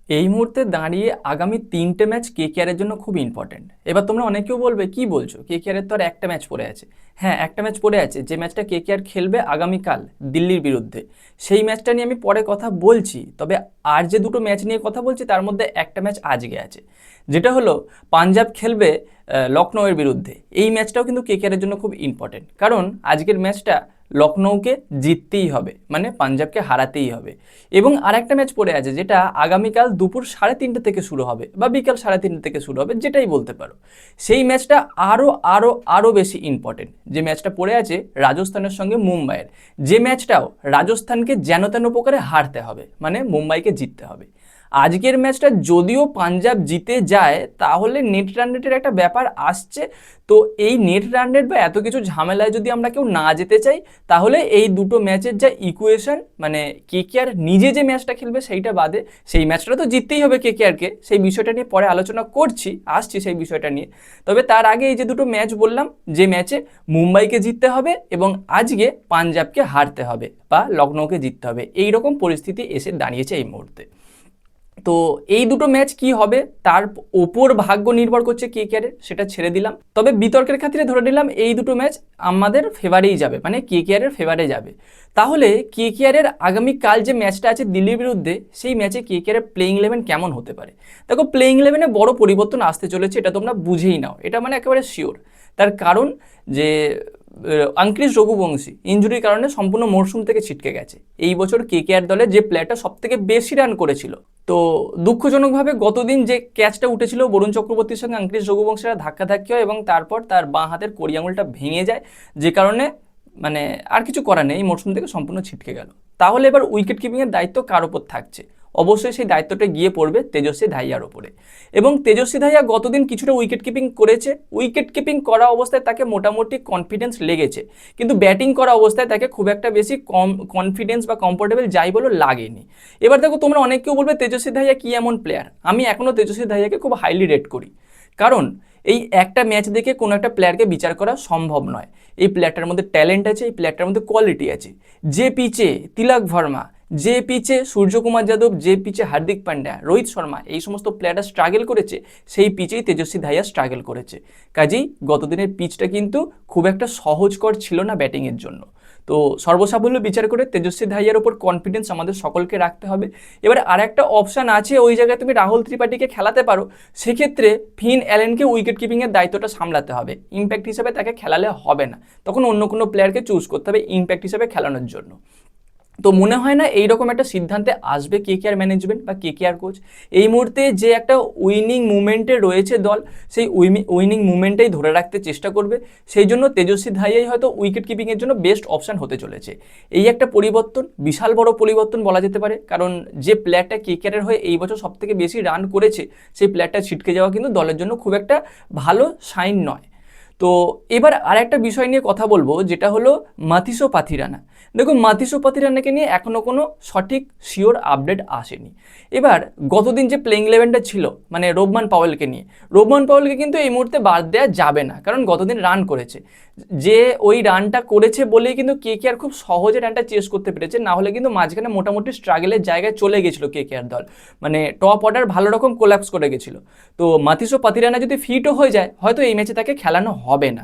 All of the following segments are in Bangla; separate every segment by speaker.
Speaker 1: এই মুহূর্তে দাঁড়িয়ে আগামী 3টে ম্যাচ কেকেআরের জন্য খুব ইম্পর্টেন্ট। এবার তোমরা অনেকেও বলবে কি বলছো, কেকেআরের তো আর একটা ম্যাচ পড়ে আছে। হ্যাঁ, একটা ম্যাচ পড়ে আছে, যে ম্যাচটা কেকেআর খেলবে আগামীকাল দিল্লির বিরুদ্ধে। সেই ম্যাচটা নিয়ে আমি পরে কথা বলছি, তবে আর যে দুটো ম্যাচ নিয়ে কথা বলছি তার মধ্যে একটা ম্যাচ আজকে আছে, যেটা হলো পাঞ্জাব খেলবে লখনৌয়ের বিরুদ্ধে। এই ম্যাচটাও কিন্তু কেকেআরের জন্য খুব ইম্পর্টেন্ট, কারণ আজকের ম্যাচটা লখনৌকে জিততেই হবে, মানে পাঞ্জাবকে হারাতেই হবে। এবং আরেকটা ম্যাচ পড়ে আছে, যেটা আগামীকাল দুপুর 3:30 থেকে শুরু হবে বা বিকাল 3:30 থেকে শুরু হবে, যেটাই বলতে পারো। সেই ম্যাচটা আরও আরও আরও বেশি ইম্পর্টেন্ট। যে ম্যাচটা পড়ে আছে রাজস্থানের সঙ্গে মুম্বাইয়ের, যে ম্যাচটাও রাজস্থানকে যেন তেন প্রকারে হারতে হবে, মানে মুম্বাইকে জিততে হবে। আজকের ম্যাচটা যদিও পাঞ্জাব জিতে যায়, তাহলে নেট রান রেটের একটা ব্যাপার আসছে। তো এই নেট রান রেট বা এত কিছু ঝামেলায় যদি আমরা কেউ না যেতে চাই, তাহলে এই দুটো ম্যাচের যা ইকুয়েশন, মানে কেকেআর নিজে যে ম্যাচটা খেলবে সেইটা বাদে সেই ম্যাচটা তো জিততেই হবে কেকেআরকে। সেই বিষয়টা নিয়ে পরে আলোচনা করছি, আসছি সেই বিষয়টা নিয়ে। তবে তার আগে এই যে দুটো ম্যাচ বললাম, যে ম্যাচে মুম্বাইকে জিততে হবে এবং আজকে পাঞ্জাবকে হারতে হবে বা লখনৌকে জিততে হবে, এই রকম পরিস্থিতি এসে দাঁড়িয়েছে এই মুহূর্তে। তো এই দুটো ম্যাচ কি হবে তার ওপর ভাগ্য নির্ভর করছে কেকেআরের, সেটা ছেড়ে দিলাম। তবে বিতর্কের খাতিরে ধরে নিলাম এই দুটো ম্যাচ আমাদের ফেভারেই যাবে, মানে কেকেআরের ফেভারে যাবে। তাহলে কেকেআরের আগামীকাল যে ম্যাচটা আছে দিল্লির বিরুদ্ধে, সেই ম্যাচে কেকেআরের প্লেইং ইলেভেন কেমন হতে পারে। দেখো, প্লেইং ইলেভেনে বড় পরিবর্তন আসতে চলেছে, এটা তোমরা বুঝেই নাও, এটা মানে একেবারে শিওর। তার কারণ যে আঙ্ক্রিস রঘুবংশী ইঞ্জুরির কারণে সম্পূর্ণ মরশুম থেকে ছিটকে গেছে। এই বছর কেকেআর দলে যে প্লেয়ারটা সব থেকে বেশি রান করেছিল, তো দুঃখজনকভাবে গতদিন যে ক্যাচটা উঠেছিল বরুণ চক্রবর্তীর সঙ্গে আঙ্ক্রিস রঘুবংশীরা ধাক্কাধাক্কি হয় এবং তারপর তার বাঁ হাতের কড়ি আঙুলটা ভেঙে যায়, যে কারণে মানে আর কিছু করার নেই, এই মরশুম থেকে সম্পূর্ণ ছিটকে গেল। তাহলে এবার উইকেট কিপিংয়ের দায়িত্ব কার ওপর থাকছে? অবশ্যই সেই দায়িত্বটা গিয়ে পড়বে তেজস্বী ধাইয়ার ওপরে। এবং তেজস্বী ধাইয়া গতদিন কিছুটা উইকেট কিপিং করেছে, উইকেট কিপিং করা অবস্থায় তাকে মোটামুটি কনফিডেন্স লেগেছে, কিন্তু ব্যাটিং করা অবস্থায় তাকে খুব একটা বেশি কনফিডেন্স বা কমফোর্টেবল যাই বলো লাগেনি। এবার দেখো, তোমরা অনেক কেউ বলবে তেজস্বী ধাইয়া কি এমন প্লেয়ার। আমি এখনও তেজস্বী ধাইয়াকে খুব হাইলি রেট করি, কারণ এই একটা ম্যাচ দেখে কোনো একটা প্লেয়ারকে বিচার করা সম্ভব নয়। এই প্লেয়ারটার মধ্যে ট্যালেন্ট আছে, এই প্লেয়ারটার মধ্যে কোয়ালিটি আছে। যে পিচে তিলক ভার্মা, যে পিচে সূর্যকুমার যাদব, যে পিচে হার্দিক পান্ডিয়া, রোহিত শর্মা, এই সমস্ত প্লেয়াররা স্ট্রাগল করেছে, সেই পিচেই তেজস্বী ধাইয়া স্ট্রাগল করেছে। কাজেই গতদিনের পিচটা কিন্তু খুব একটা সহজকর ছিল না ব্যাটিংয়ের জন্য। তো সর্বসাফল্য বিচার করে তেজস্বী ধাইয়ার ওপর কনফিডেন্স আমাদের সকলকে রাখতে হবে। এবার আর একটা অপশান আছে, ওই জায়গায় তুমি রাহুল ত্রিপাঠীকে খেলাতে পারো। সেক্ষেত্রে ফিন অ্যালেনকে উইকেট কিপিংয়ের দায়িত্বটা সামলাতে হবে, ইম্প্যাক্ট হিসাবে তাকে খেলালে হবে না, তখন অন্য কোনো প্লেয়ারকে চুজ করতে হবে ইম্প্যাক্ট হিসাবে খেলানোর জন্য। তো মনে হয় না এইরকম একটা সিদ্ধান্তে আসবে কেকেআর ম্যানেজমেন্ট বা কেকেআর কোচ। এই মুহূর্তে যে একটা উইনিং মুভমেন্টে রয়েছে দল, সেই উইনিং মুভমেন্টেই ধরে রাখতে চেষ্টা করবে। সেই জন্য তেজস্বী ধাইয়াই হয়তো উইকেট কিপিংয়ের জন্য বেস্ট অপশান হতে চলেছে। এই একটা পরিবর্তন, বিশাল বড় পরিবর্তন বলা যেতে পারে, কারণ যে প্লেয়ারটা কেকেআরের হয়ে এই বছর সব থেকে বেশি রান করেছে, সেই প্লেয়ারটা ছিটকে যাওয়া কিন্তু দলের জন্য খুব একটা ভালো সাইন নয়। তো এবার আর একটা বিষয় নিয়ে কথা বলবো, যেটা হলো মাথিসো পাথিরানা। দেখুন, মাথিসো পাথিরানাকে নিয়ে এখনও কোনো সঠিক শিওর আপডেট আসেনি। এবার গতদিন যে প্লেইং ইলেভেনটা ছিল, মানে রোবমান পাওয়েলকে নিয়ে, রোবমান পাওয়েলকে কিন্তু এই মুহূর্তে বাদ দেওয়া যাবে না, কারণ গতদিন রান করেছে। যে ওই রানটা করেছে বলেই কিন্তু কেকেআর খুব সহজে রানটা চেস করতে পেরেছে, না হলে কিন্তু মাঝখানে মোটামুটি স্ট্রাগলের জায়গায় চলে গেছিলো কেকেআর দল, মানে টপ অর্ডার ভালো রকম কোল্যাপস করে গেছিলো। তো মাথিসো পাথিরানা যদি ফিটও হয়ে যায়, হয়তো এই ম্যাচে তাকে খেলানো হবে না।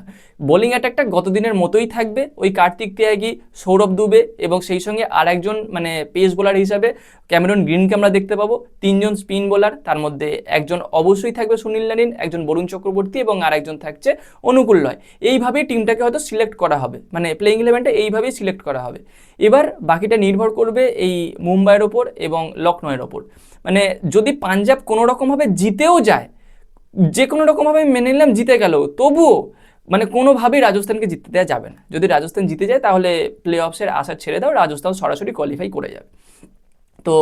Speaker 1: বোলিং অ্যাটাকটা গতদিনের মতোই থাকবে, ওই কার্তিক ত্যাগী, সৌরভ দুবে এবং সেই সঙ্গে আর একজন মানে পেস বোলার হিসাবে ক্যামেরন গ্রিনকে আমরা দেখতে পাবো। 3জন স্পিন বোলার, তার মধ্যে একজন অবশ্যই থাকবে সুনীল নারিন, একজন বরুণ চক্রবর্তী এবং আর একজন থাকছে অনুকূল রয়। এইভাবেই টিমটাকে হয়তো সিলেক্ট করা হবে, মানে প্লেইং ইলেভেনটা এইভাবেই সিলেক্ট করা হবে। এবার বাকিটা নির্ভর করবে এই মুম্বাইয়ের ওপর এবং লখনৌয়ের ওপর। মানে যদি পাঞ্জাব কোনো রকমভাবে জিতেও যায়, যে কোনো রকমভাবে মেনে নিলাম জিতে গেল, তবুও মানে কোনোভাবেই রাজস্থানকে জিততে দেওয়া যাবে না। যদি রাজস্থান জিতে যায়, তাহলে প্লে অফসের আশা ছেড়ে দাও, রাজস্থান সরাসরি কোয়ালিফাই করে যাবে। তো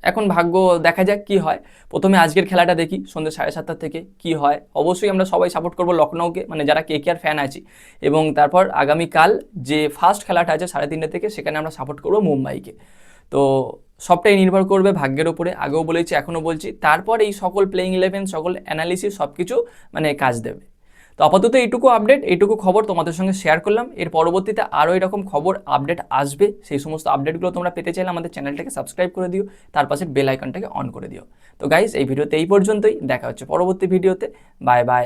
Speaker 1: এখন ভাগ্য দেখা যাক কি হয়। প্রথমে আজকের খেলাটা দেখি সন্ধ্যে 7:30 থেকে কি হয়। অবশ্যই আমরা সবাই সাপোর্ট করবো লখনৌকে, মানে যারা কেকেআর ফ্যান আছি, এবং তারপর আগামীকাল যে ফার্স্ট খেলাটা আছে 3:30 থেকে, সেখানে আমরা সাপোর্ট করবো মুম্বাইকে। তো সবটাই নির্ভর করবে ভাগ্যের ওপরে, আগেও বলেছি এখনও বলছি। তারপর এই সকল প্লেইং ইলেভেন, সকল অ্যানালিসিস সব কিছু মানে কাজ দেবে। তো আপাতত এইটুকু আপডেট, এইটুকু খবর তোমাদের সঙ্গে শেয়ার করলাম। এর পরবর্তীতে আরও এরকম খবর আপডেট আসবে, সেই সমস্ত আপডেটগুলো তোমরা পেতে চাইলে আমাদের চ্যানেলটাকে সাবস্ক্রাইব করে দিও, তার পাশে বেল আইকনটাকে অন করে দিও। তো গাইস, এই ভিডিওতে এই পর্যন্তই, দেখা হচ্ছে পরবর্তী ভিডিওতে। Bye bye.